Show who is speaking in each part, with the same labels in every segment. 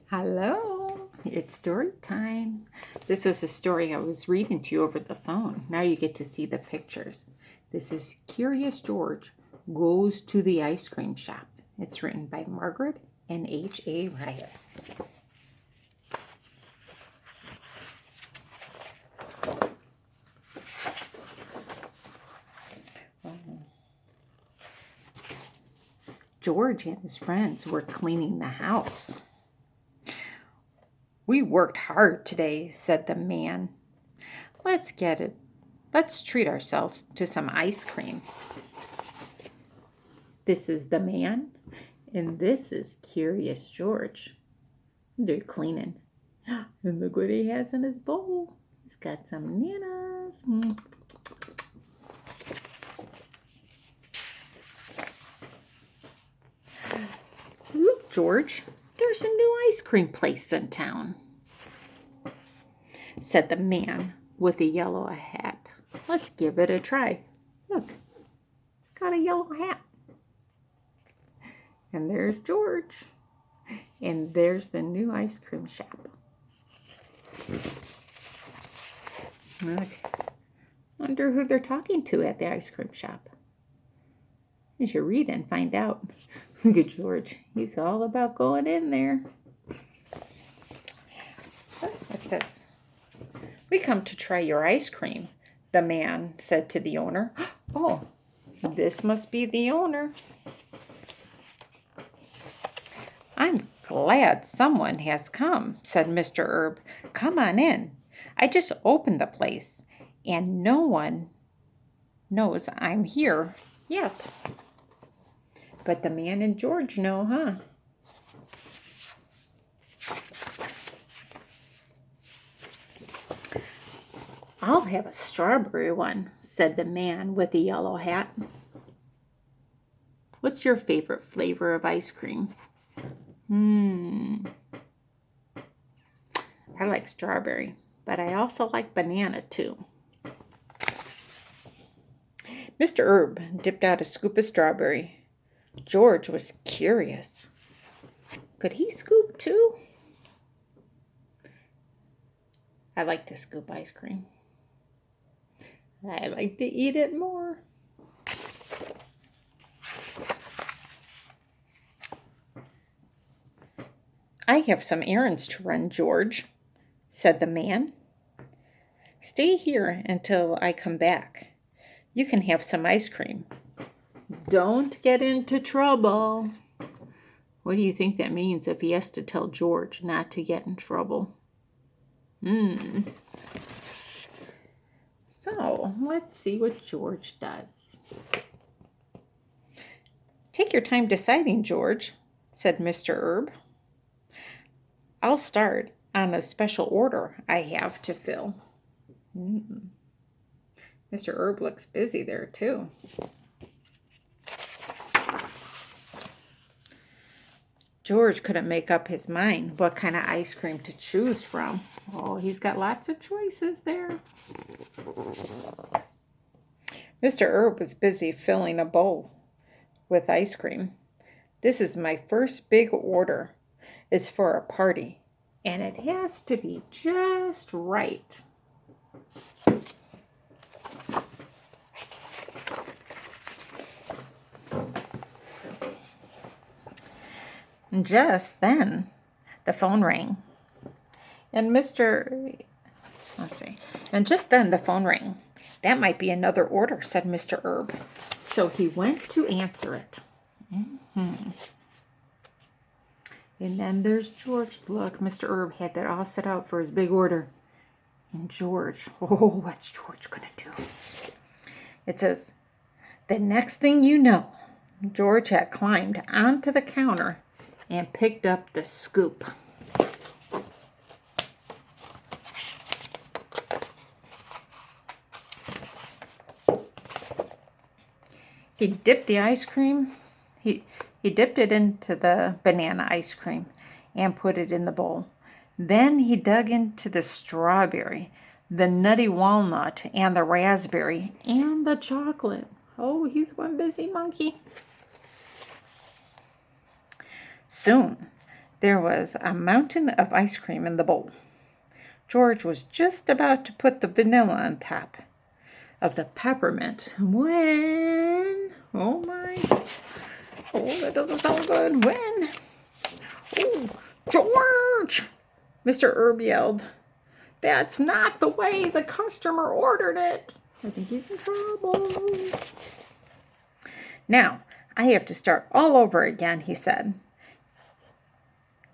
Speaker 1: Hello, it's story time. This was a story I was reading to you over the phone. Now you get to see the pictures. This is Curious George Goes to the Ice Cream Shop. It's written by Margaret and H.A. George and his friends were cleaning the house. "We worked hard today," said the man. Let's treat ourselves to some ice cream." This is the man, and this is Curious George. They're cleaning. And look what he has in his bowl. He's got some bananas. "Look, George, there's a new ice cream place in town," said the man with a yellow hat. "Let's give it a try. Look, it's got a yellow hat." And there's George. And there's the new ice cream shop. Look, wonder who they're talking to at the ice cream shop. You should read and find out. Look at George. He's all about going in there. It says, "We come to try your ice cream," the man said to the owner. "Oh, this must be the owner." "I'm glad someone has come," said Mr. Herb. "Come on in. I just opened the place, and no one knows I'm here yet." But the man and George know, huh? "I'll have a strawberry one," said the man with the yellow hat. "What's your favorite flavor of ice cream?" I like strawberry, but I also like banana too." Mr. Herb dipped out a scoop of strawberry. George was curious. Could he scoop too? I like to scoop ice cream. I like to eat it more. "I have some errands to run, George," said the man. "Stay here until I come back. You can have some ice cream. Don't get into trouble." What do you think that means if he has to tell George not to get in trouble? So, let's see what George does. "Take your time deciding, George," said Mr. Herb. "I'll start on a special order I have to fill." Mr. Herb looks busy there, too. George couldn't make up his mind what kind of ice cream to choose from. Oh, he's got lots of choices there. Mr. Herb was busy filling a bowl with ice cream. "This is my first big order. It's for a party, and it has to be just right." Just then, the phone rang. And just then the phone rang. "That might be another order," said Mr. Herb. So he went to answer it. And then there's George. Look, Mr. Herb had that all set out for his big order. And George, what's George going to do? It says, the next thing you know, George had climbed onto the counter and picked up the scoop. He dipped the ice cream. He dipped it into the banana ice cream and put it in the bowl. Then he dug into the strawberry, the nutty walnut, and the raspberry, and the chocolate. Oh, he's one busy monkey. Soon, There was a mountain of ice cream in the bowl. George was just about to put the vanilla on top of the peppermint when, oh my, oh, that doesn't sound good. When, oh, George, Mr. Herb yelled, that's not the way the customer ordered it. I think he's in trouble. Now, I have to start all over again, he said.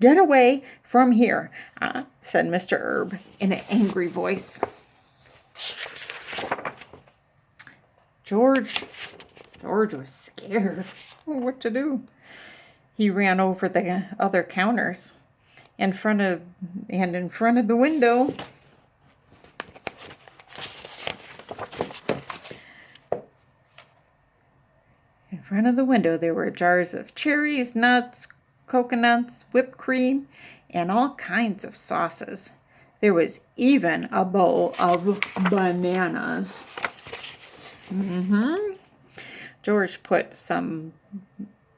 Speaker 1: Get away from here, said Mr. Herb in an angry voice. George was scared. What to do? He ran over the other counters in front of the window. In front of the window there were jars of cherries, nuts, coconuts, whipped cream, and all kinds of sauces. There was even a bowl of bananas. George put some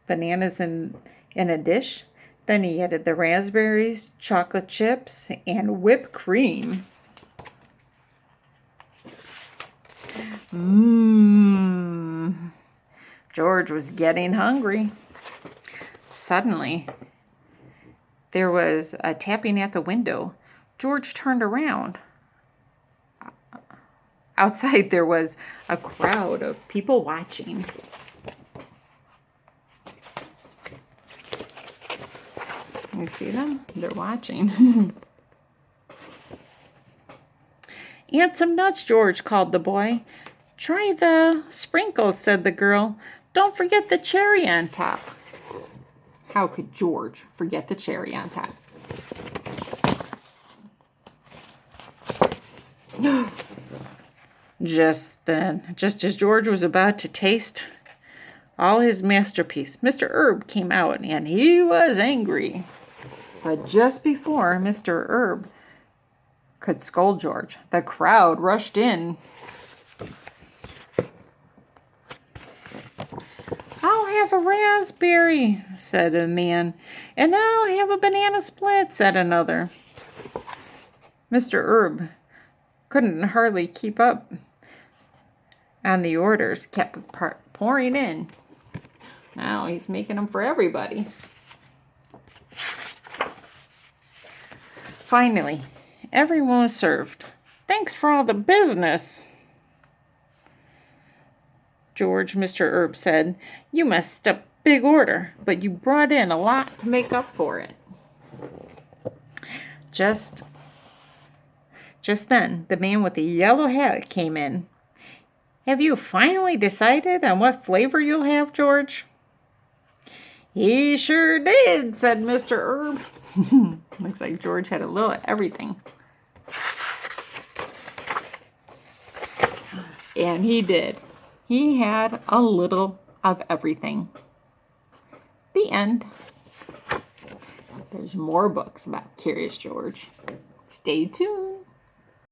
Speaker 1: bananas in a dish. Then he added the raspberries, chocolate chips, and whipped cream. George was getting hungry. Suddenly, there was a tapping at the window. George turned around. Outside, there was a crowd of people watching. You see them? They're watching. Add some nuts, George, called the boy. Try the sprinkles, said the girl. Don't forget the cherry on top. How could George forget the cherry on top? Just as George was about to taste all his masterpiece, Mr. Herb came out, and he was angry. But just before Mr. Herb could scold George, the crowd rushed in. I'll have a raspberry, said a man. And I'll have a banana split, said another. Mr. Herb couldn't hardly keep up, and the orders kept pouring in. Now he's making them for everybody. Finally, everyone was served. Thanks for all the business, George, Mr. Herb said. You messed up big order, but you brought in a lot to make up for it. Just then, the man with the yellow hat came in. Have you finally decided on what flavor you'll have, George? He sure did, said Mr. Herb. Looks like George had a little of everything. And he did. He had a little of everything. The end. There's more books about Curious George. Stay tuned.